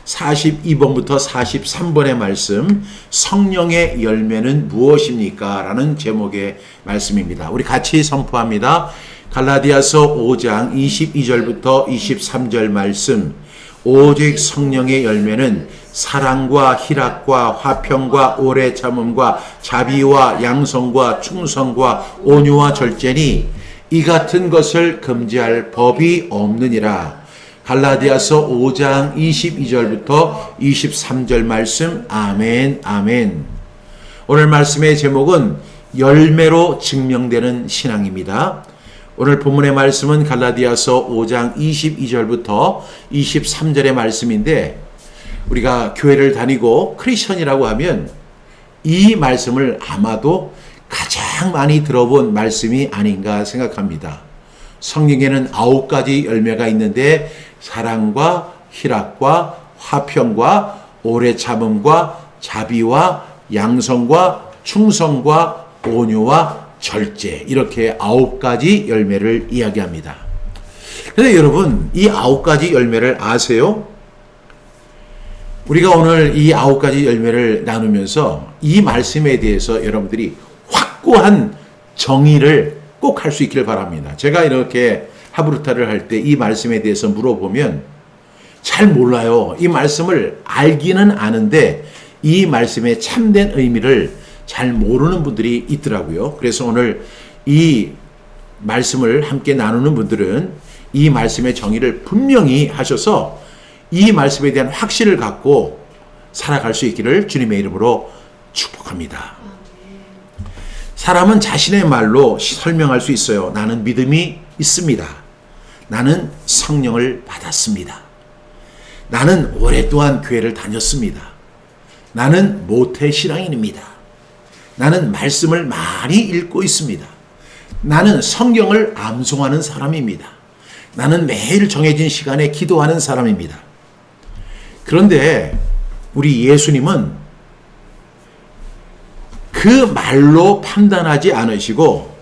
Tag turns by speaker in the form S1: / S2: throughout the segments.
S1: 42번부터 43번의 말씀, 성령의 열매는 무엇입니까? 라는 제목의 말씀입니다. 우리 같이 선포합니다. 갈라디아서 5장 22절부터 23절 말씀, 오직 성령의 열매는 사랑과 희락과 화평과 오래 참음과 자비와 양성과 충성과 온유와 절제니 이 같은 것을 금지할 법이 없느니라. 갈라디아서 5장 22절부터 23절 말씀. 아멘, 아멘. 오늘 말씀의 제목은 열매로 증명되는 신앙입니다. 오늘 본문의 말씀은 갈라디아서 5장 22절부터 23절의 말씀인데, 우리가 교회를 다니고 크리스천이라고 하면 이 말씀을 아마도 가장 많이 들어본 말씀이 아닌가 생각합니다. 성경에는 9가지 열매가 있는데 사랑과 희락과 화평과 오래 참음과 자비와 양성과 충성과 온유와 절제, 이렇게 9가지 열매를 이야기합니다. 그런데 여러분, 이 9가지 열매를 아세요? 우리가 오늘 이 9가지 열매를 나누면서 이 말씀에 대해서 여러분들이 확고한 정의를 꼭 할 수 있기를 바랍니다. 제가 이렇게 하브루타를 할 때 이 말씀에 대해서 물어보면 잘 몰라요. 이 말씀을 알기는 아는데 이 말씀의 참된 의미를 잘 모르는 분들이 있더라고요. 그래서 오늘 이 말씀을 함께 나누는 분들은 이 말씀의 정의를 분명히 하셔서 이 말씀에 대한 확신을 갖고 살아갈 수 있기를 주님의 이름으로 축복합니다. 사람은 자신의 말로 설명할 수 있어요. 나는 믿음이 있습니다. 나는 성령을 받았습니다. 나는 오랫동안 교회를 다녔습니다. 나는 모태신앙인입니다. 나는 말씀을 많이 읽고 있습니다. 나는 성경을 암송하는 사람입니다. 나는 매일 정해진 시간에 기도하는 사람입니다. 그런데 우리 예수님은 그 말로 판단하지 않으시고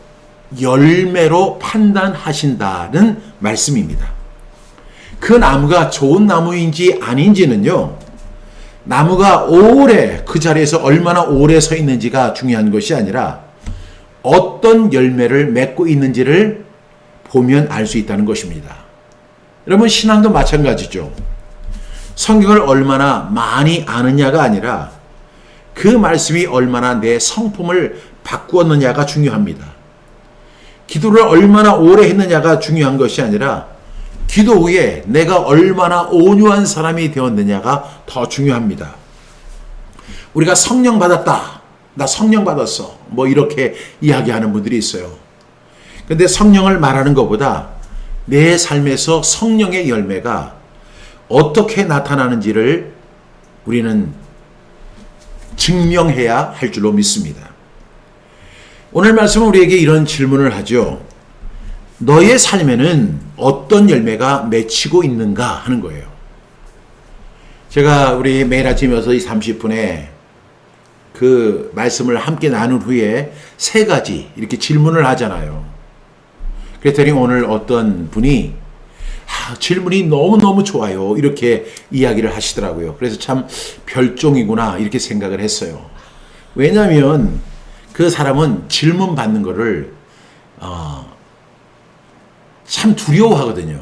S1: 열매로 판단하신다는 말씀입니다. 그 나무가 좋은 나무인지 아닌지는요, 나무가 오래 그 자리에서 얼마나 오래 서 있는지가 중요한 것이 아니라 어떤 열매를 맺고 있는지를 보면 알 수 있다는 것입니다. 여러분, 신앙도 마찬가지죠. 성경을 얼마나 많이 아느냐가 아니라 그 말씀이 얼마나 내 성품을 바꾸었느냐가 중요합니다. 기도를 얼마나 오래 했느냐가 중요한 것이 아니라 기도 후에 내가 얼마나 온유한 사람이 되었느냐가 더 중요합니다. 우리가 성령 받았다, 나 성령 받았어, 뭐 이렇게 이야기하는 분들이 있어요. 그런데 성령을 말하는 것보다 내 삶에서 성령의 열매가 어떻게 나타나는지를 우리는 증명해야 할 줄로 믿습니다. 오늘 말씀은 우리에게 이런 질문을 하죠. 너의 삶에는 어떤 열매가 맺히고 있는가 하는 거예요. 제가 우리 매일 아침 6시 30분에 그 말씀을 함께 나눈 후에 3가지 이렇게 질문을 하잖아요. 그랬더니 오늘 어떤 분이 질문이 너무너무 좋아요, 이렇게 이야기를 하시더라고요. 그래서 참 별종이구나 이렇게 생각을 했어요. 왜냐하면 그 사람은 질문 받는 거를 참 두려워하거든요.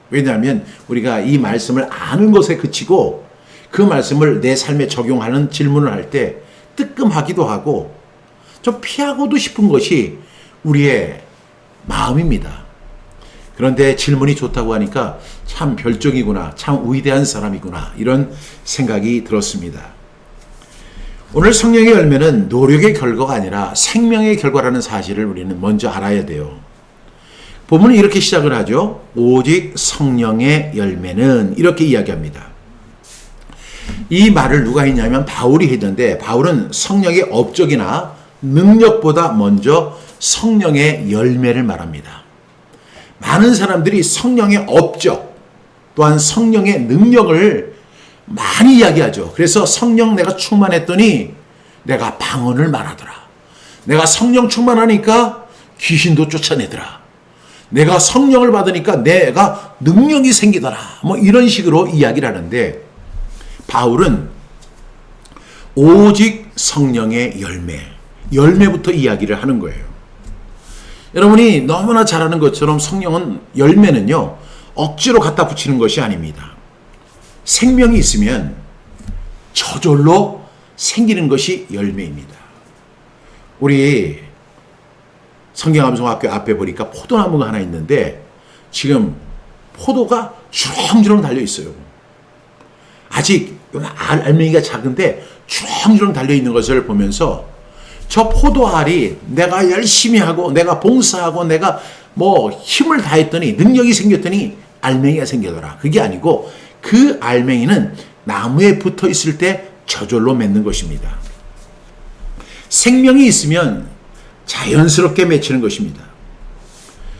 S1: 왜냐하면 우리가 이 말씀을 아는 것에 그치고 그 말씀을 내 삶에 적용하는 질문을 할 때 뜨끔하기도 하고 좀 피하고도 싶은 것이 우리의 마음입니다. 그런데 질문이 좋다고 하니까 참 별종이구나, 참 위대한 사람이구나, 이런 생각이 들었습니다. 오늘 성령의 열매는 노력의 결과가 아니라 생명의 결과라는 사실을 우리는 먼저 알아야 돼요. 본문은 이렇게 시작을 하죠. 오직 성령의 열매는, 이렇게 이야기합니다. 이 말을 누가 했냐면 바울이 했는데, 바울은 성령의 업적이나 능력보다 먼저 성령의 열매를 말합니다. 많은 사람들이 성령의 업적 또한 성령의 능력을 많이 이야기하죠. 그래서 성령 내가 충만했더니 내가 방언을 말하더라. 내가 성령 충만하니까 귀신도 쫓아내더라. 내가 성령을 받으니까 내가 능력이 생기더라. 뭐 이런 식으로 이야기를 하는데, 바울은 오직 성령의 열매부터 이야기를 하는 거예요. 여러분이 너무나 잘 아는 것처럼 성령은 열매는요, 억지로 갖다 붙이는 것이 아닙니다. 생명이 있으면 저절로 생기는 것이 열매입니다. 우리 성경암송학교 앞에 보니까 포도나무가 하나 있는데 지금 포도가 주렁주렁 달려 있어요. 아직 알맹이가 작은데 주렁주렁 달려 있는 것을 보면서 저 포도알이 내가 열심히 하고 내가 봉사하고 내가 힘을 다했더니 능력이 생겼더니 알맹이가 생기더라. 그게 아니고 그 알맹이는 나무에 붙어 있을 때 저절로 맺는 것입니다. 생명이 있으면 자연스럽게 맺히는 것입니다.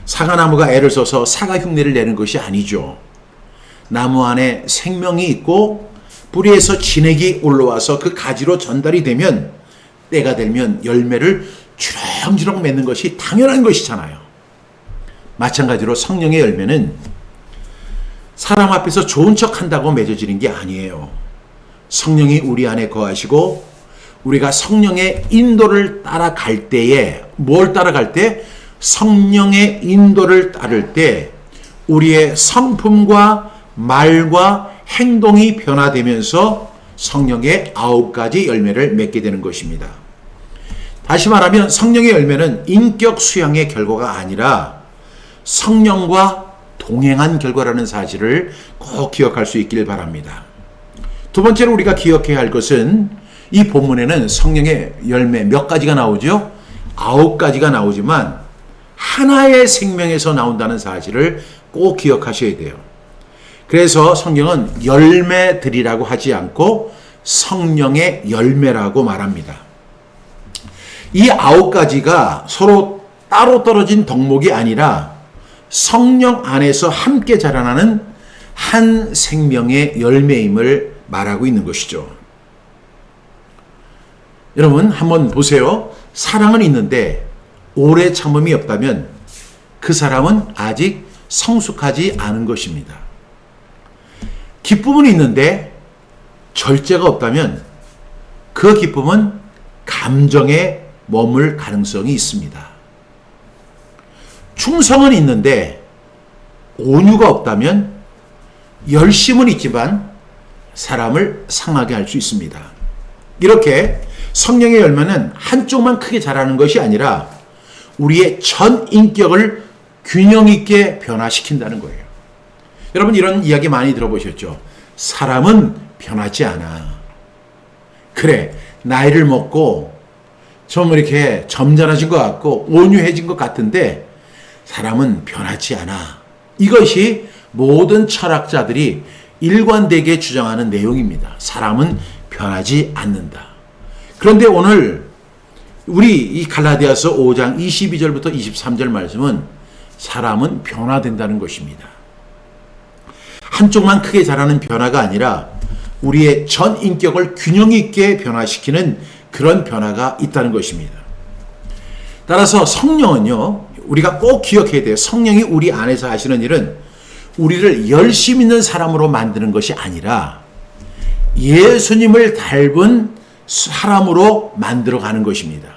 S1: 사과나무가 애를 써서 사과 흉내를 내는 것이 아니죠. 나무 안에 생명이 있고 뿌리에서 진액이 올라와서 그 가지로 전달이 되면 때가 되면 열매를 주렁주렁 맺는 것이 당연한 것이잖아요. 마찬가지로 성령의 열매는 사람 앞에서 좋은 척 한다고 맺어지는 게 아니에요. 성령이 우리 안에 거하시고 우리가 성령의 인도를 따라갈 때에 뭘 따라갈 때? 성령의 인도를 따를 때 우리의 성품과 말과 행동이 변화되면서 성령의 9가지 열매를 맺게 되는 것입니다. 다시 말하면 성령의 열매는 인격 수양의 결과가 아니라 성령과 동행한 결과라는 사실을 꼭 기억할 수 있길 바랍니다. 두 번째로 우리가 기억해야 할 것은 이 본문에는 성령의 열매 몇 가지가 나오죠? 9가지가 나오지만 하나의 생명에서 나온다는 사실을 꼭 기억하셔야 돼요. 그래서 성경은 열매들이라고 하지 않고 성령의 열매라고 말합니다. 이 9가지가 서로 따로 떨어진 덕목이 아니라 성령 안에서 함께 자라나는 한 생명의 열매임을 말하고 있는 것이죠. 여러분 한번 보세요. 사랑은 있는데 오래 참음이 없다면 그 사람은 아직 성숙하지 않은 것입니다. 기쁨은 있는데 절제가 없다면 그 기쁨은 감정에 머물 가능성이 있습니다. 충성은 있는데 온유가 없다면 열심은 있지만 사람을 상하게 할 수 있습니다. 이렇게 성령의 열매는 한쪽만 크게 자라는 것이 아니라 우리의 전 인격을 균형 있게 변화시킨다는 거예요. 여러분 이런 이야기 많이 들어보셨죠? 사람은 변하지 않아. 그래, 나이를 먹고 좀 이렇게 점잖아진 것 같고 온유해진 것 같은데 사람은 변하지 않아. 이것이 모든 철학자들이 일관되게 주장하는 내용입니다. 사람은 변하지 않는다. 그런데 오늘 우리 이 갈라디아서 5장 22절부터 23절 말씀은 사람은 변화된다는 것입니다. 한쪽만 크게 자라는 변화가 아니라 우리의 전 인격을 균형 있게 변화시키는 그런 변화가 있다는 것입니다. 따라서 성령은요, 우리가 꼭 기억해야 돼요. 성령이 우리 안에서 하시는 일은 우리를 열심 있는 사람으로 만드는 것이 아니라 예수님을 닮은 사람으로 만들어가는 것입니다.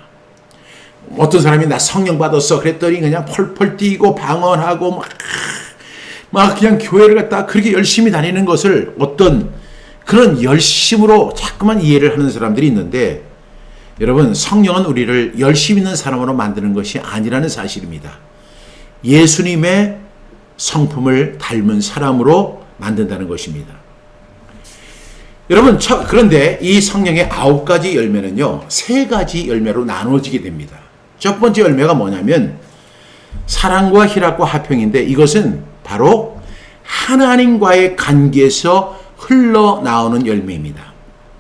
S1: 어떤 사람이 나 성령 받았어 그랬더니 그냥 펄펄 뛰고 방언하고 막 그냥 교회를 갖다 그렇게 열심히 다니는 것을 어떤 그런 열심으로 자꾸만 이해를 하는 사람들이 있는데, 여러분 성령은 우리를 열심 있는 사람으로 만드는 것이 아니라는 사실입니다. 예수님의 성품을 닮은 사람으로 만든다는 것입니다. 여러분 그런데 이 성령의 9가지 열매는요 3가지 열매로 나눠지게 됩니다. 첫 번째 열매가 뭐냐면 사랑과 희락과 화평인데, 이것은 바로 하나님과의 관계에서 흘러나오는 열매입니다.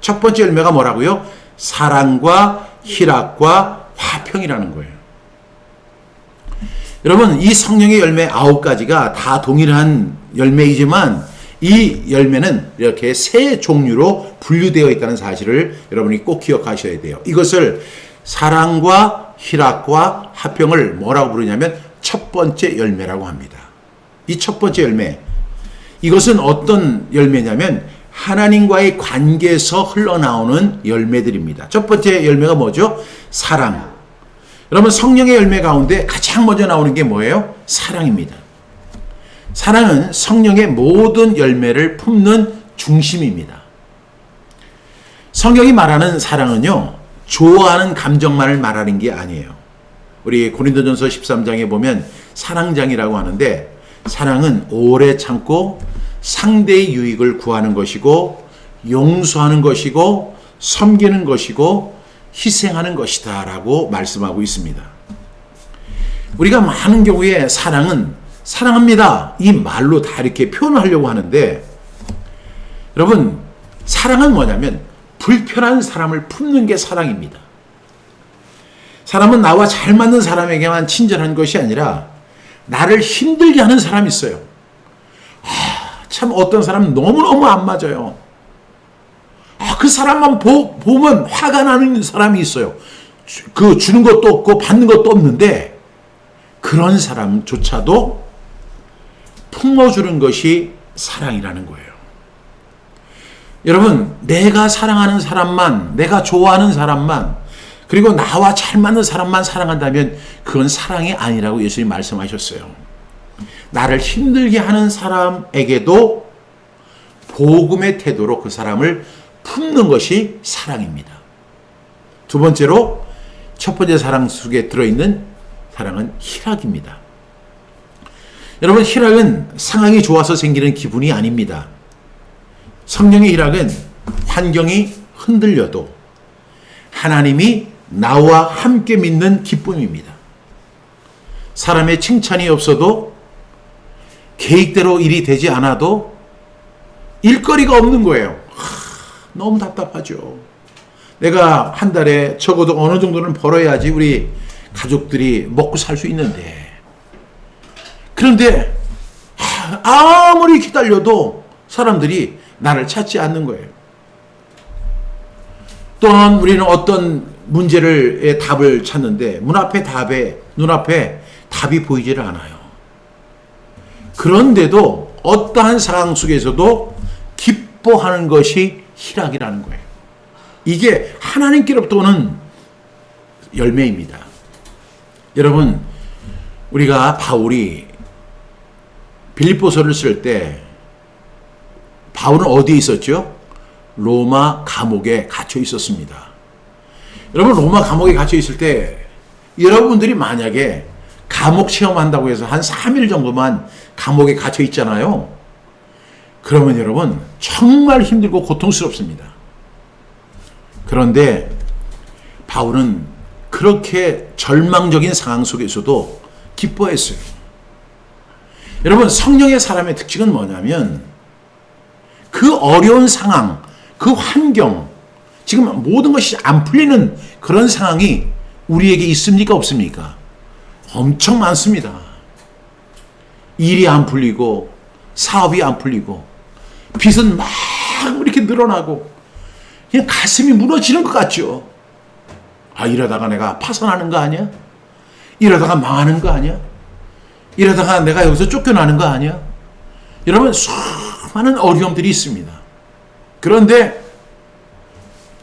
S1: 첫 번째 열매가 뭐라고요? 사랑과 희락과 화평이라는 거예요. 여러분 이 성령의 열매 9가지가 다 동일한 열매이지만 이 열매는 이렇게 3종류로 분류되어 있다는 사실을 여러분이 꼭 기억하셔야 돼요. 이것을 사랑과 희락과 화평을 뭐라고 부르냐면 첫 번째 열매라고 합니다. 이 첫 번째 열매, 이것은 어떤 열매냐면 하나님과의 관계에서 흘러나오는 열매들입니다. 첫 번째 열매가 뭐죠? 사랑. 여러분, 성령의 열매 가운데 가장 먼저 나오는 게 뭐예요? 사랑입니다. 사랑은 성령의 모든 열매를 품는 중심입니다. 성경이 말하는 사랑은요, 좋아하는 감정만을 말하는 게 아니에요. 우리 고린도전서 13장에 보면 사랑장이라고 하는데, 사랑은 오래 참고 상대의 유익을 구하는 것이고, 용서하는 것이고, 섬기는 것이고, 희생하는 것이다 라고 말씀하고 있습니다. 우리가 많은 경우에 사랑은 사랑합니다 이 말로 다 이렇게 표현하려고 하는데, 여러분, 사랑은 뭐냐면 불편한 사람을 품는 게 사랑입니다. 사람은 나와 잘 맞는 사람에게만 친절한 것이 아니라 나를 힘들게 하는 사람이 있어요. 참 어떤 사람은 너무너무 안 맞아요. 그 사람만 보면 화가 나는 사람이 있어요. 그 주는 것도 없고 받는 것도 없는데, 그런 사람조차도 품어주는 것이 사랑이라는 거예요. 여러분, 내가 사랑하는 사람만, 내가 좋아하는 사람만, 그리고 나와 잘 맞는 사람만 사랑한다면 그건 사랑이 아니라고 예수님이 말씀하셨어요. 나를 힘들게 하는 사람에게도 복음의 태도로 그 사람을 품는 것이 사랑입니다. 두 번째로, 첫 번째 사랑 속에 들어있는 사랑은 희락입니다. 여러분, 희락은 상황이 좋아서 생기는 기분이 아닙니다. 성령의 희락은 환경이 흔들려도 하나님이 나와 함께 믿는 기쁨입니다. 사람의 칭찬이 없어도, 계획대로 일이 되지 않아도 일거리가 없는 거예요. 너무 답답하죠. 내가 한 달에 적어도 어느 정도는 벌어야지 우리 가족들이 먹고 살 수 있는데, 그런데 아무리 기다려도 사람들이 나를 찾지 않는 거예요. 또한 우리는 어떤 문제의 답을 찾는데 눈앞에 답이 보이지를 않아요. 그런데도 어떠한 상황 속에서도 기뻐하는 것이 희락이라는 거예요. 이게 하나님께로부터 오는 열매입니다. 여러분, 우리가 바울이 빌립보서를 쓸 때 바울은 어디에 있었죠? 로마 감옥에 갇혀 있었습니다. 여러분, 로마 감옥에 갇혀 있을 때 여러분들이 만약에 감옥 체험한다고 해서 한 3일 정도만 감옥에 갇혀 있잖아요. 그러면 여러분 정말 힘들고 고통스럽습니다. 그런데 바울은 그렇게 절망적인 상황 속에서도 기뻐했어요. 여러분, 성령의 사람의 특징은 뭐냐면 그 어려운 상황, 그 환경, 지금 모든 것이 안 풀리는 그런 상황이 우리에게 있습니까? 없습니까? 엄청 많습니다. 일이 안 풀리고, 사업이 안 풀리고, 빚은 막 이렇게 늘어나고, 그냥 가슴이 무너지는 것 같죠. 이러다가 내가 파산하는 거 아니야? 이러다가 망하는 거 아니야? 이러다가 내가 여기서 쫓겨나는 거 아니야? 여러분, 수많은 어려움들이 있습니다. 그런데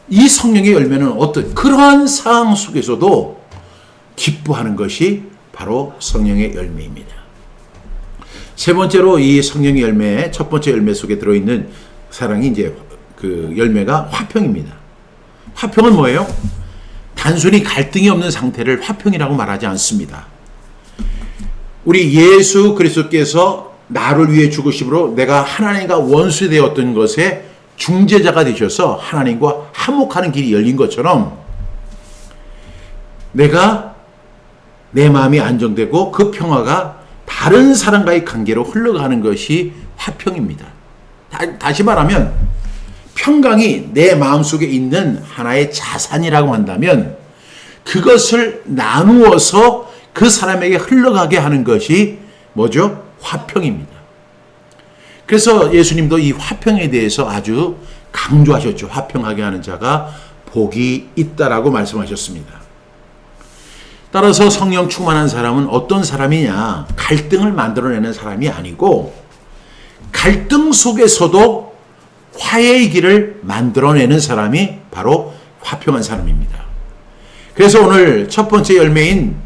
S1: 이 성령의 열매는 어떤 그러한 상황 속에서도 기뻐하는 것이 바로 성령의 열매입니다. 세 번째로 이 성령의 열매의 첫 번째 열매 속에 들어있는 사랑이 이제 그 열매가 화평입니다. 화평은 뭐예요? 단순히 갈등이 없는 상태를 화평이라고 말하지 않습니다. 우리 예수 그리스도께서 나를 위해 죽으심으로 내가 하나님과 원수 되었던 것에 중재자가 되셔서 하나님과 화목하는 길이 열린 것처럼, 내가 내 마음이 안정되고 그 평화가 다른 사람과의 관계로 흘러가는 것이 화평입니다. 다시 말하면 평강이 내 마음속에 있는 하나의 자산이라고 한다면 그것을 나누어서 그 사람에게 흘러가게 하는 것이 뭐죠? 화평입니다. 그래서 예수님도 이 화평에 대해서 아주 강조하셨죠. 화평하게 하는 자가 복이 있다라고 말씀하셨습니다. 따라서 성령 충만한 사람은 어떤 사람이냐? 갈등을 만들어내는 사람이 아니고 갈등 속에서도 화해의 길을 만들어내는 사람이 바로 화평한 사람입니다. 그래서 오늘 첫 번째 열매인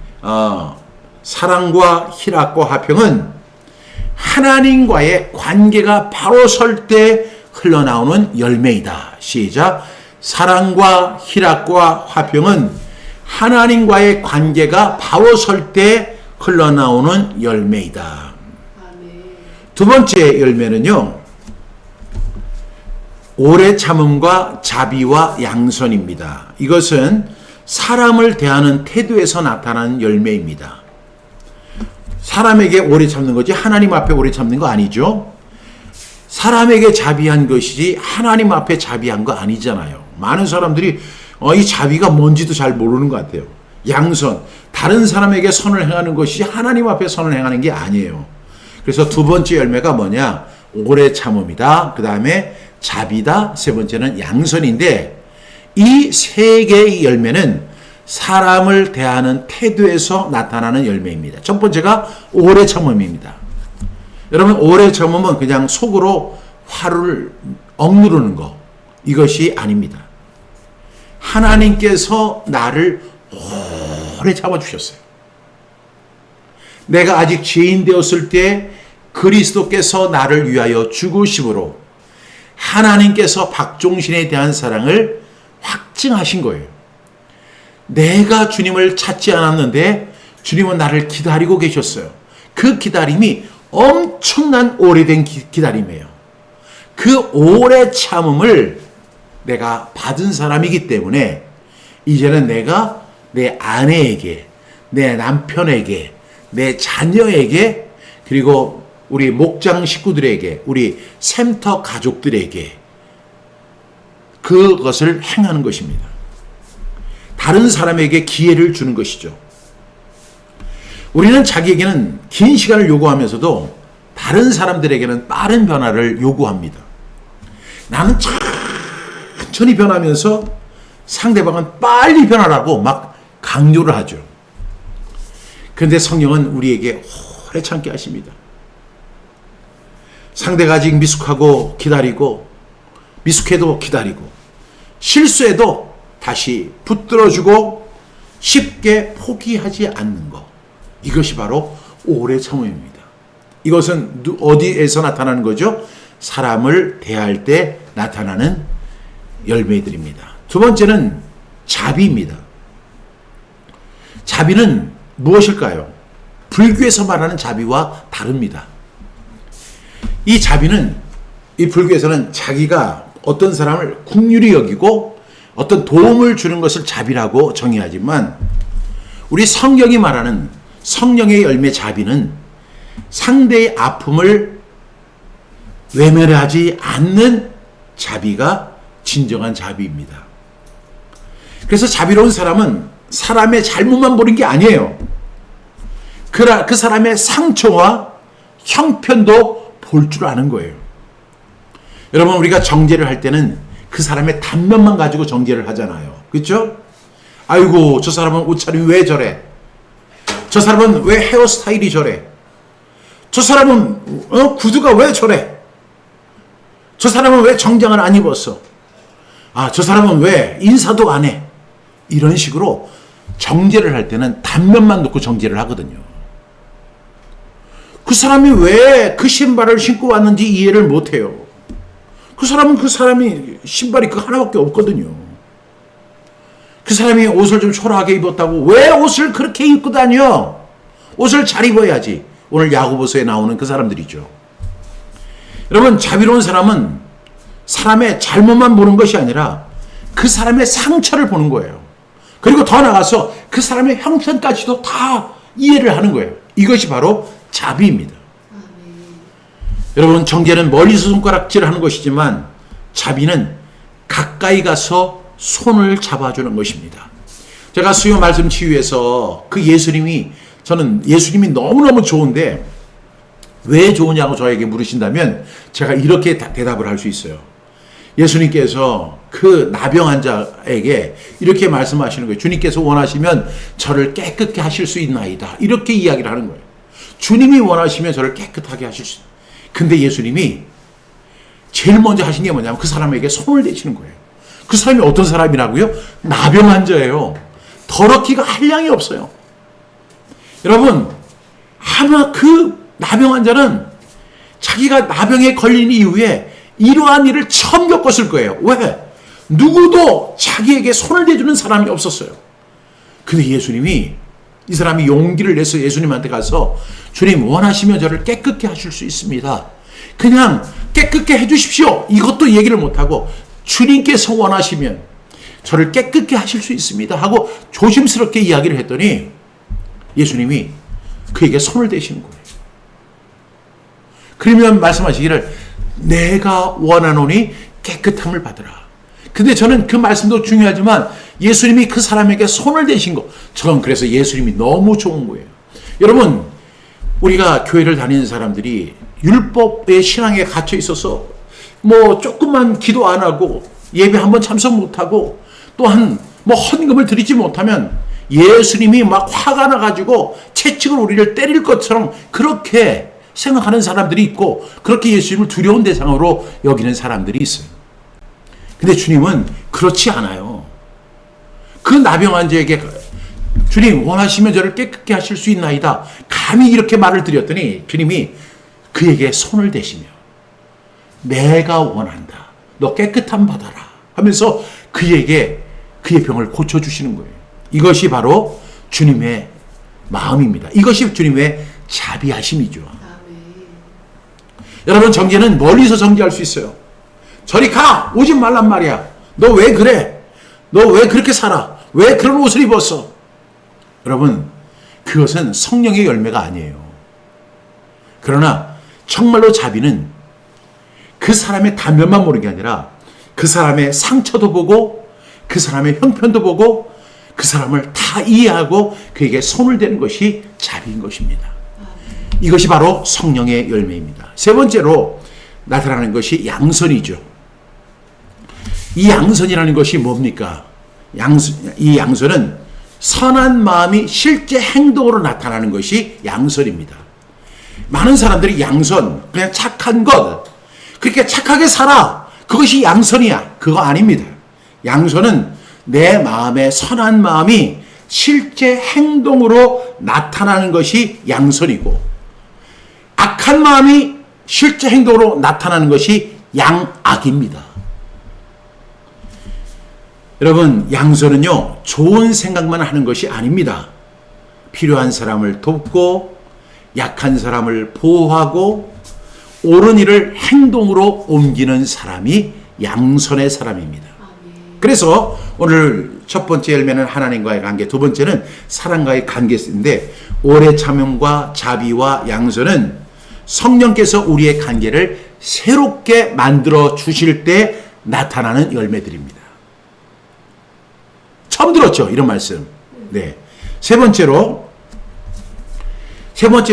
S1: 사랑과 희락과 화평은 하나님과의 관계가 바로 설 때 흘러나오는 열매이다. 시작. 사랑과 희락과 화평은 하나님과의 관계가 바로 설 때 흘러나오는 열매이다. 두 번째 열매는요, 오래 참음과 자비와 양선입니다. 이것은 사람을 대하는 태도에서 나타나는 열매입니다. 사람에게 오래 참는 거지 하나님 앞에 오래 참는 거 아니죠. 사람에게 자비한 것이지 하나님 앞에 자비한 거 아니잖아요. 많은 사람들이 이 자비가 뭔지도 잘 모르는 것 같아요. 양선, 다른 사람에게 선을 행하는 것이 하나님 앞에 선을 행하는 게 아니에요. 그래서 두 번째 열매가 뭐냐? 오래 참음이다. 그 다음에 자비다. 세 번째는 양선인데, 이 세 개의 열매는 사람을 대하는 태도에서 나타나는 열매입니다. 첫 번째가 오래 참음입니다. 여러분, 오래 참음은 그냥 속으로 화를 억누르는 거, 이것이 아닙니다. 하나님께서 나를 오래 참아주셨어요. 내가 아직 죄인 되었을 때 그리스도께서 나를 위하여 죽으심으로 하나님께서 박종신에 대한 사랑을 확증하신 거예요. 내가 주님을 찾지 않았는데 주님은 나를 기다리고 계셨어요. 그 기다림이 엄청난 오래된 기다림이에요. 그 오래 참음을 내가 받은 사람이기 때문에 이제는 내가 내 아내에게, 내 남편에게, 내 자녀에게, 그리고 우리 목장 식구들에게, 우리 샘터 가족들에게 그것을 행하는 것입니다. 다른 사람에게 기회를 주는 것이죠. 우리는 자기에게는 긴 시간을 요구하면서도 다른 사람들에게는 빠른 변화를 요구합니다. 나는 천천히 변하면서 상대방은 빨리 변하라고 막 강요를 하죠. 그런데 성령은 우리에게 오래 참게 하십니다. 상대가 아직 미숙하고 기다리고, 미숙해도 기다리고, 실수해도 다시 붙들어주고 쉽게 포기하지 않는 것, 이것이 바로 오래 참음입니다. 이것은 어디에서 나타나는 거죠? 사람을 대할 때 나타나는 열매들입니다. 두 번째는 자비입니다. 자비는 무엇일까요? 불교에서 말하는 자비와 다릅니다. 이 자비는, 이 불교에서는 자기가 어떤 사람을 긍휼히 여기고 어떤 도움을 주는 것을 자비라고 정의하지만, 우리 성경이 말하는 성령의 열매 자비는 상대의 아픔을 외면하지 않는 자비가 진정한 자비입니다. 그래서 자비로운 사람은 사람의 잘못만 보는 게 아니에요. 그 사람의 상처와 형편도 볼 줄 아는 거예요. 여러분, 우리가 정죄를 할 때는 그 사람의 단면만 가지고 정죄를 하잖아요. 그렇죠? 아이고, 저 사람은 옷차림이 왜 저래? 저 사람은 왜 헤어스타일이 저래? 저 사람은 구두가 왜 저래? 저 사람은 왜 정장을 안 입었어? 저 사람은 왜 인사도 안 해? 이런 식으로 정죄를 할 때는 단면만 놓고 정죄를 하거든요. 그 사람이 왜 그 신발을 신고 왔는지 이해를 못해요. 그 사람이 신발이 그 하나밖에 없거든요. 그 사람이 옷을 좀 초라하게 입었다고 왜 옷을 그렇게 입고 다녀? 옷을 잘 입어야지. 오늘 야고보서에 나오는 그 사람들이죠. 여러분, 자비로운 사람은 사람의 잘못만 보는 것이 아니라 그 사람의 상처를 보는 거예요. 그리고 더 나아가서 그 사람의 형편까지도 다 이해를 하는 거예요. 이것이 바로 자비입니다. 여러분, 정죄는 멀리서 손가락질을 하는 것이지만 자비는 가까이 가서 손을 잡아주는 것입니다. 제가 수요 말씀 치유에서 저는 예수님이 너무너무 좋은데 왜 좋으냐고 저에게 물으신다면 제가 이렇게 대답을 할 수 있어요. 예수님께서 그 나병 환자에게 이렇게 말씀하시는 거예요. 주님께서 원하시면 저를 깨끗게 하실 수 있나이다. 이렇게 이야기를 하는 거예요. 주님이 원하시면 저를 깨끗하게 하실 수 있다. 근데 예수님이 제일 먼저 하신 게 뭐냐면 그 사람에게 손을 대시는 거예요. 그 사람이 어떤 사람이라고요? 나병 환자예요. 더럽기가 한량이 없어요. 여러분, 아마 그 나병 환자는 자기가 나병에 걸린 이후에 이러한 일을 처음 겪었을 거예요. 왜? 누구도 자기에게 손을 대주는 사람이 없었어요. 근데 예수님이, 이 사람이 용기를 내서 예수님한테 가서 주님, 원하시면 저를 깨끗게 하실 수 있습니다. 그냥 깨끗게 해주십시오. 이것도 얘기를 못하고 주님께서 원하시면 저를 깨끗게 하실 수 있습니다 하고 조심스럽게 이야기를 했더니 예수님이 그에게 손을 대시는 거예요. 그러면 말씀하시기를 내가 원하노니 깨끗함을 받으라. 근데 저는 그 말씀도 중요하지만 예수님이 그 사람에게 손을 대신 거, 저는 그래서 예수님이 너무 좋은 거예요. 여러분, 우리가 교회를 다니는 사람들이 율법의 신앙에 갇혀 있어서 뭐 조금만 기도 안 하고 예배 한번 참석 못하고 또한 뭐 헌금을 드리지 못하면 예수님이 막 화가 나가지고 채찍을 우리를 때릴 것처럼 그렇게 생각하는 사람들이 있고 그렇게 예수님을 두려운 대상으로 여기는 사람들이 있어요. 근데 주님은 그렇지 않아요. 그 나병 환자에게 주님 원하시면 저를 깨끗게 하실 수 있나이다. 감히 이렇게 말을 드렸더니 주님이 그에게 손을 대시며 내가 원한다. 너 깨끗함 받아라 하면서 그에게 그의 병을 고쳐주시는 거예요. 이것이 바로 주님의 마음입니다. 이것이 주님의 자비하심이죠. 여러분, 정죄는 멀리서 정죄할 수 있어요. 저리 가! 오지 말란 말이야. 너 왜 그래? 너 왜 그렇게 살아? 왜 그런 옷을 입었어? 여러분, 그것은 성령의 열매가 아니에요. 그러나 정말로 자비는 그 사람의 단면만 보는 게 아니라 그 사람의 상처도 보고 그 사람의 형편도 보고 그 사람을 다 이해하고 그에게 손을 대는 것이 자비인 것입니다. 이것이 바로 성령의 열매입니다. 세 번째로 나타나는 것이 양선이죠. 이 양선이라는 것이 뭡니까? 이 양선은 선한 마음이 실제 행동으로 나타나는 것이 양선입니다. 많은 사람들이 양선, 그냥 착한 것, 그렇게 착하게 살아, 그것이 양선이야. 그거 아닙니다. 양선은 내 마음의 선한 마음이 실제 행동으로 나타나는 것이 양선이고, 악한 마음이 실제 행동으로 나타나는 것이 양악입니다. 여러분, 양선은요, 좋은 생각만 하는 것이 아닙니다. 필요한 사람을 돕고 약한 사람을 보호하고 옳은 일을 행동으로 옮기는 사람이 양선의 사람입니다. 그래서 오늘 첫 번째 열매는 하나님과의 관계, 두 번째는 사람과의 관계인데, 오래 참음과 자비와 양선은 성령께서 우리의 관계를 새롭게 만들어 주실 때 나타나는 열매들입니다. 처음 들었죠? 이런 말씀. 네. 세 번째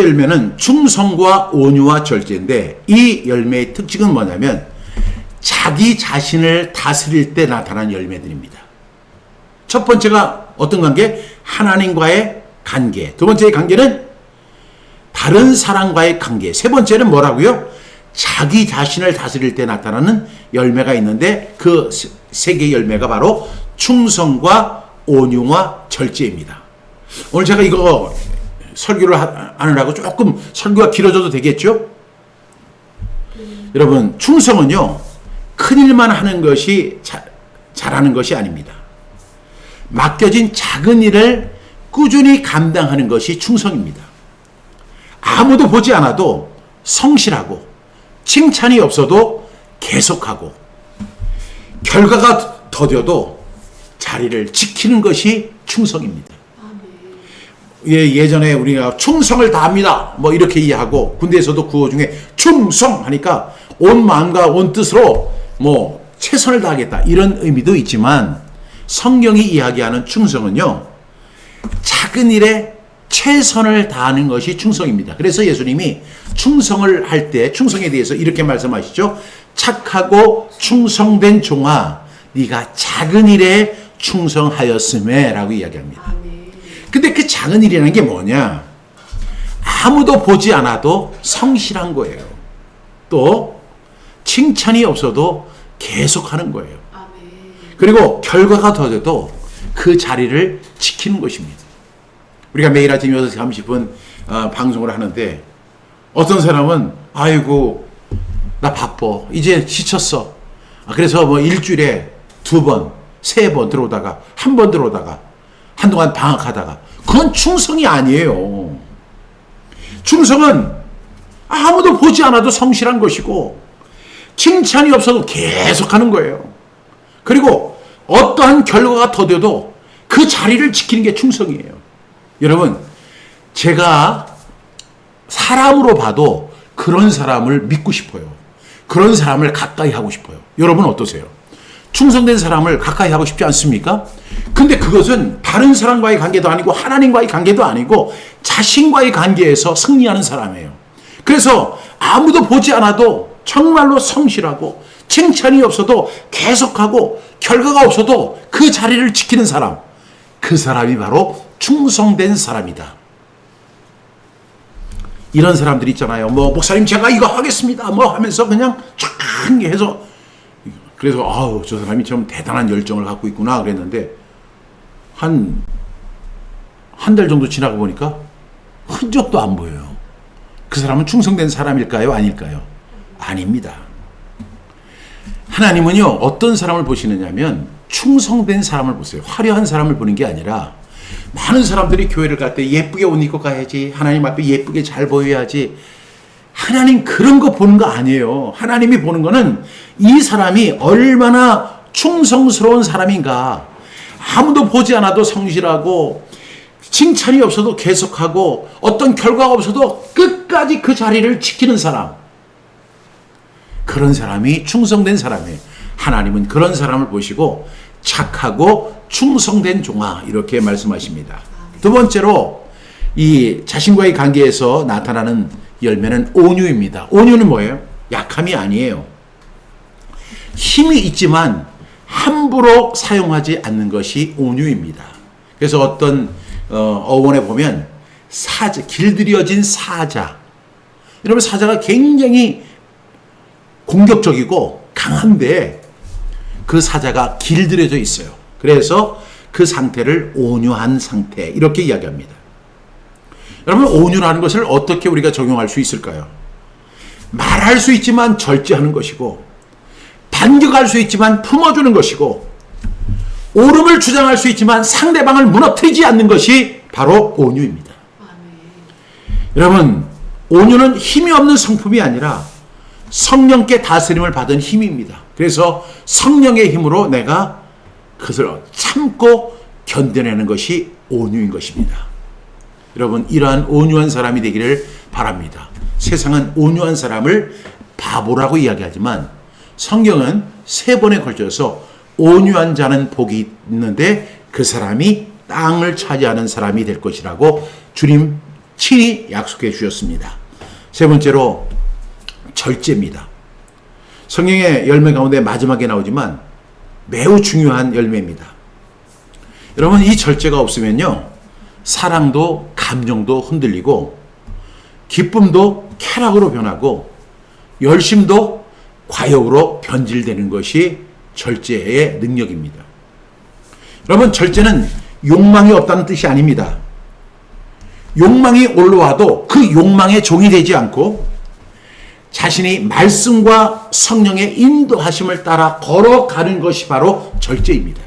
S1: 열매는 충성과 온유와 절제인데, 이 열매의 특징은 뭐냐면 자기 자신을 다스릴 때 나타나는 열매들입니다. 첫 번째가 어떤 관계? 하나님과의 관계. 두 번째의 관계는 다른 사람과의 관계. 세 번째는 뭐라고요? 자기 자신을 다스릴 때 나타나는 열매가 있는데, 그 세 개의 열매가 바로 충성과 온유와 절제입니다. 오늘 제가 이거 설교를 하느라고 조금 설교가 길어져도 되겠죠? 여러분, 충성은요, 큰일만 하는 것이 잘하는 것이 아닙니다. 맡겨진 작은 일을 꾸준히 감당하는 것이 충성입니다. 아무도 보지 않아도 성실하고 칭찬이 없어도 계속하고 결과가 더뎌도 자리를 지키는 것이 충성입니다. 예전에 우리가 충성을 다합니다 뭐 이렇게 이해하고, 군대에서도 구호 중에 충성하니까 온 마음과 온 뜻으로 뭐 최선을 다하겠다 이런 의미도 있지만, 성경이 이야기하는 충성은요, 작은 일에 최선을 다하는 것이 충성입니다. 그래서 예수님이 충성을 할 때 충성에 대해서 이렇게 말씀하시죠. 착하고 충성된 종아, 네가 작은 일에 충성하였음에 라고 이야기합니다. 근데 그 작은 일이라는 게 뭐냐? 아무도 보지 않아도 성실한 거예요. 또 칭찬이 없어도 계속하는 거예요.
S2: 아멘.
S1: 그리고 결과가 더뎌도 그 자리를 지키는 것입니다. 우리가 매일 아침 6시 30분 방송을 하는데 어떤 사람은 아이고 나 바빠 이제 지쳤어. 그래서 뭐 일주일에 2번 3번 들어오다가 1번 들어오다가 한동안 방학하다가 그건 충성이 아니에요. 충성은 아무도 보지 않아도 성실한 것이고 칭찬이 없어도 계속하는 거예요. 그리고 어떠한 결과가 더뎌도 그 자리를 지키는 게 충성이에요. 여러분, 제가 사람으로 봐도 그런 사람을 믿고 싶어요. 그런 사람을 가까이 하고 싶어요. 여러분 어떠세요? 충성된 사람을 가까이 하고 싶지 않습니까? 근데 그것은 다른 사람과의 관계도 아니고 하나님과의 관계도 아니고 자신과의 관계에서 승리하는 사람이에요. 그래서 아무도 보지 않아도 정말로 성실하고 칭찬이 없어도 계속하고 결과가 없어도 그 자리를 지키는 사람, 그 사람이 바로 충성된 사람이다. 이런 사람들이 있잖아요. 뭐 목사님 제가 이거 하겠습니다. 뭐 하면서 그냥 쫙 해서 그래서 아우 저 사람이 좀 대단한 열정을 갖고 있구나 그랬는데 한 달 정도 지나가 보니까 흔적도 안 보여요. 그 사람은 충성된 사람일까요? 아닐까요? 아닙니다. 하나님은요 어떤 사람을 보시느냐면 충성된 사람을 보세요. 화려한 사람을 보는 게 아니라 많은 사람들이 교회를 갈 때 예쁘게 옷 입고 가야지, 하나님 앞에 예쁘게 잘 보여야지, 하나님 그런 거 보는 거 아니에요. 하나님이 보는 거는 이 사람이 얼마나 충성스러운 사람인가. 아무도 보지 않아도 성실하고 칭찬이 없어도 계속하고 어떤 결과가 없어도 끝까지 그 자리를 지키는 사람. 그런 사람이 충성된 사람이에요. 하나님은 그런 사람을 보시고 착하고 충성된 종아 이렇게 말씀하십니다. 두 번째로 이 자신과의 관계에서 나타나는 열매는 온유입니다. 온유는 뭐예요? 약함이 아니에요. 힘이 있지만 함부로 사용하지 않는 것이 온유입니다. 그래서 어떤 어원에 보면 사자, 길들여진 사자. 여러분 사자가 굉장히 공격적이고 강한데 그 사자가 길들여져 있어요. 그래서 그 상태를 온유한 상태 이렇게 이야기합니다. 여러분 온유라는 것을 어떻게 우리가 적용할 수 있을까요? 말할 수 있지만 절제하는 것이고 반격할 수 있지만 품어주는 것이고 옳음을 주장할 수 있지만 상대방을 무너뜨리지 않는 것이 바로 온유입니다. 여러분 온유는 힘이 없는 성품이 아니라 성령께 다스림을 받은 힘입니다. 그래서 성령의 힘으로 내가 그것을 참고 견뎌내는 것이 온유인 것입니다. 여러분 이러한 온유한 사람이 되기를 바랍니다. 세상은 온유한 사람을 바보라고 이야기하지만 성경은 3번에 걸쳐서 온유한 자는 복이 있는데 그 사람이 땅을 차지하는 사람이 될 것이라고 주님 친히 약속해 주셨습니다. 세 번째로 절제입니다. 성경의 열매 가운데 마지막에 나오지만 매우 중요한 열매입니다. 여러분 이 절제가 없으면요 사랑도 감정도 흔들리고 기쁨도 쾌락으로 변하고 열심도 과욕으로 변질되는 것이 절제의 능력입니다. 여러분 절제는 욕망이 없다는 뜻이 아닙니다. 욕망이 올라와도 그 욕망의 종이 되지 않고 자신이 말씀과 성령의 인도하심을 따라 걸어가는 것이 바로 절제입니다.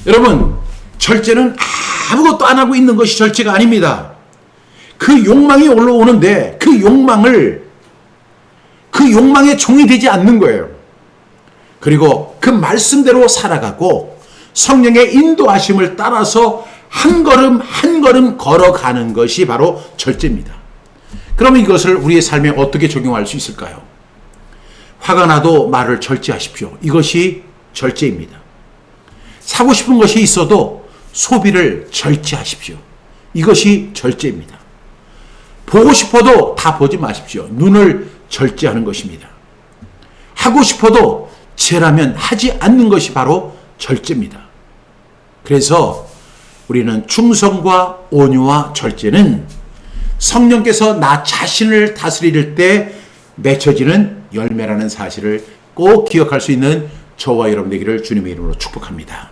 S1: 여러분 절제는 아무것도 안 하고 있는 것이 절제가 아닙니다. 그 욕망이 올라오는데 그 욕망의 종이 되지 않는 거예요. 그리고 그 말씀대로 살아가고 성령의 인도하심을 따라서 한 걸음 한 걸음 걸어가는 것이 바로 절제입니다. 그러면 이것을 우리의 삶에 어떻게 적용할 수 있을까요? 화가 나도 말을 절제하십시오. 이것이 절제입니다. 사고 싶은 것이 있어도 소비를 절제하십시오. 이것이 절제입니다. 보고 싶어도 다 보지 마십시오. 눈을 절제하는 것입니다. 하고 싶어도 죄라면 하지 않는 것이 바로 절제입니다. 그래서 우리는 충성과 온유와 절제는 성령께서 나 자신을 다스릴 때 맺혀지는 열매라는 사실을 꼭 기억할 수 있는 저와 여러분 되기를 주님의 이름으로 축복합니다.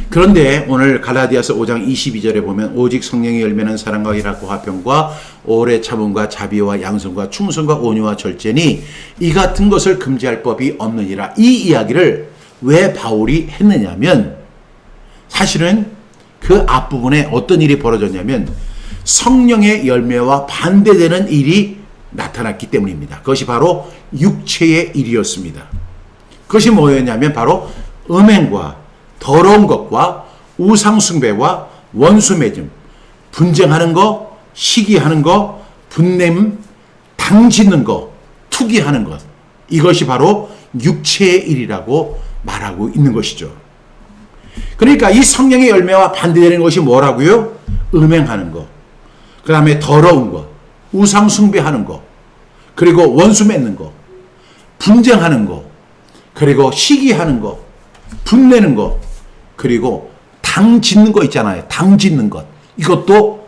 S1: 그런데 오늘 갈라디아서 5장 22절에 보면 오직 성령의 열매는 사랑과 희락과 화평과 오래 참음과 자비와 양선과 충성과 온유와 절제니 이 같은 것을 금지할 법이 없느니라. 이 이야기를 왜 바울이 했느냐면 사실은 그 앞부분에 어떤 일이 벌어졌냐면 성령의 열매와 반대되는 일이 나타났기 때문입니다. 그것이 바로 육체의 일이었습니다. 그것이 뭐였냐면 바로 음행과 더러운 것과 우상숭배와 원수매즘, 분쟁하는 거, 시기하는 거, 분냄, 당짓는 거, 투기하는 것. 이것이 바로 육체의 일이라고 말하고 있는 것이죠. 그러니까 이 성령의 열매와 반대되는 것이 뭐라고요? 음행하는 거, 그 다음에 더러운 거, 우상숭배하는 거, 그리고 원수 맺는 거, 분쟁하는 거, 그리고 시기하는 거, 분내는 거, 그리고 당 짓는 거 있잖아요. 당 짓는 것. 이것도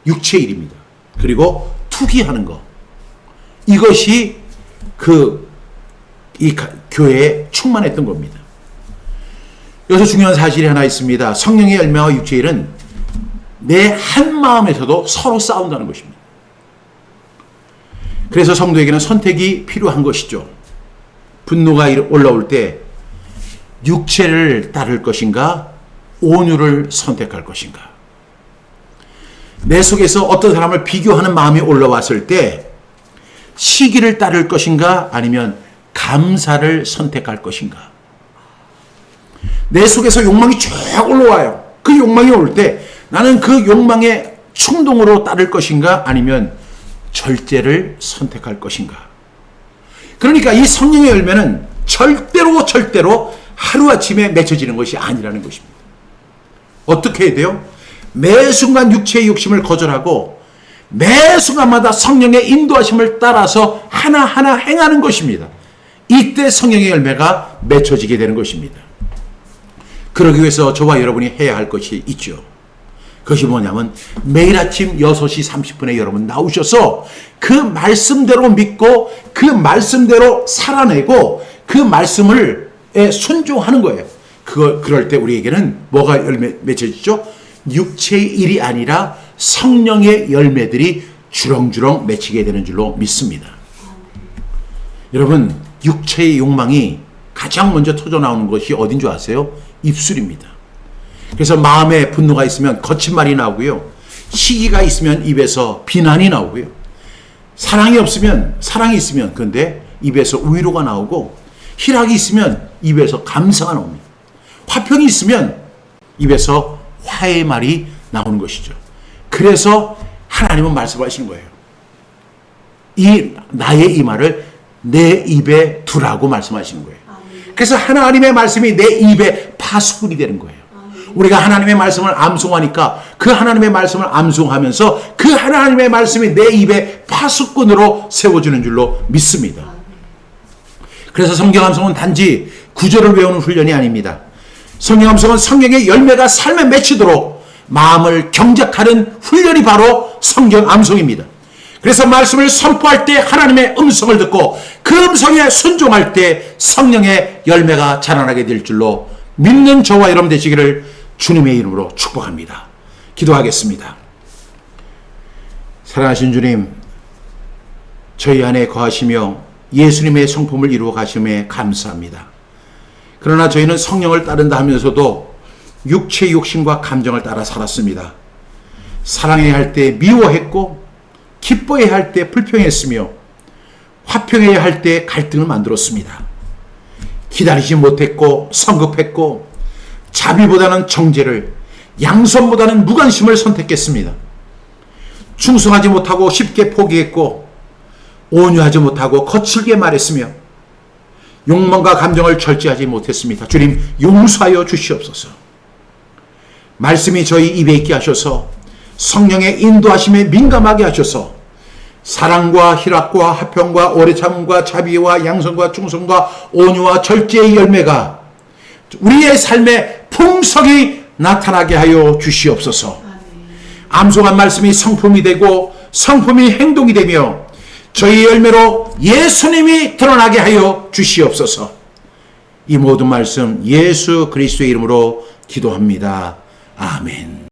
S1: 육체의 일입니다. 그리고 투기하는 거. 이것이 이 교회에 충만했던 겁니다. 여기서 중요한 사실이 하나 있습니다. 성령의 열매와 육체의 일은 내 한 마음에서도 서로 싸운다는 것입니다. 그래서 성도에게는 선택이 필요한 것이죠. 분노가 올라올 때 육체를 따를 것인가, 온유를 선택할 것인가. 내 속에서 어떤 사람을 비교하는 마음이 올라왔을 때 시기를 따를 것인가, 아니면 감사를 선택할 것인가. 내 속에서 욕망이 쫙 올라와요. 그 욕망이 올 때 나는 그 욕망의 충동으로 따를 것인가, 아니면 절제를 선택할 것인가. 그러니까 이 성령의 열매는 절대로 하루아침에 맺혀지는 것이 아니라는 것입니다. 어떻게 해야 돼요? 매 순간 육체의 욕심을 거절하고 매 순간마다 성령의 인도하심을 따라서 하나하나 행하는 것입니다. 이때 성령의 열매가 맺혀지게 되는 것입니다. 그러기 위해서 저와 여러분이 해야 할 것이 있죠. 그것이 뭐냐면 매일 아침 6시 30분에 여러분 나오셔서 그 말씀대로 믿고 그 말씀대로 살아내고 그 말씀을 순종하는 거예요. 그럴 때 우리에게는 뭐가 맺혀지죠? 육체의 일이 아니라 성령의 열매들이 주렁주렁 맺히게 되는 줄로 믿습니다. 여러분, 육체의 욕망이 가장 먼저 터져나오는 것이 어딘 줄 아세요? 입술입니다. 그래서 마음에 분노가 있으면 거친 말이 나오고요. 시기가 있으면 입에서 비난이 나오고요. 사랑이 있으면 근데 입에서 위로가 나오고, 희락이 있으면 입에서 감사가 나옵니다. 화평이 있으면 입에서 화해의 말이 나오는 것이죠. 그래서 하나님은 말씀하시는 거예요. 나의 이 말을 내 입에 두라고 말씀하시는 거예요. 그래서 하나님의 말씀이 내 입에 파수꾼이 되는 거예요. 우리가 하나님의 말씀을 암송하니까 그 하나님의 말씀을 암송하면서 그 하나님의 말씀이 내 입에 파수꾼으로 세워주는 줄로 믿습니다. 그래서 성경 암송은 단지 구절을 외우는 훈련이 아닙니다. 성경 암송은 성령의 열매가 삶에 맺히도록 마음을 경작하는 훈련이 바로 성경 암송입니다. 그래서 말씀을 선포할 때 하나님의 음성을 듣고 그 음성에 순종할 때 성령의 열매가 자라나게 될 줄로 믿는 저와 여러분 되시기를 주님의 이름으로 축복합니다. 기도하겠습니다. 사랑하신 주님, 저희 안에 거하시며 예수님의 성품을 이루어 가심에 감사합니다. 그러나 저희는 성령을 따른다 하면서도 육체의 욕심과 감정을 따라 살았습니다. 사랑해야 할 때 미워했고, 기뻐해야 할 때 불평했으며, 화평해야 할 때 갈등을 만들었습니다. 기다리지 못했고 성급했고, 자비보다는 정죄를, 양선보다는 무관심을 선택했습니다. 충성하지 못하고 쉽게 포기했고, 온유하지 못하고 거칠게 말했으며, 욕망과 감정을 절제하지 못했습니다. 주님, 용서하여 주시옵소서. 말씀이 저희 입에 있게 하셔서 성령의 인도하심에 민감하게 하셔서 사랑과 희락과 화평과 오래 참음과 자비와 양선과 충성과 온유와 절제의 열매가 우리의 삶에 풍성히 나타나게 하여 주시옵소서. 암송한 말씀이 성품이 되고 성품이 행동이 되며 저희 열매로 예수님이 드러나게 하여 주시옵소서. 이 모든 말씀 예수 그리스도의 이름으로 기도합니다. 아멘.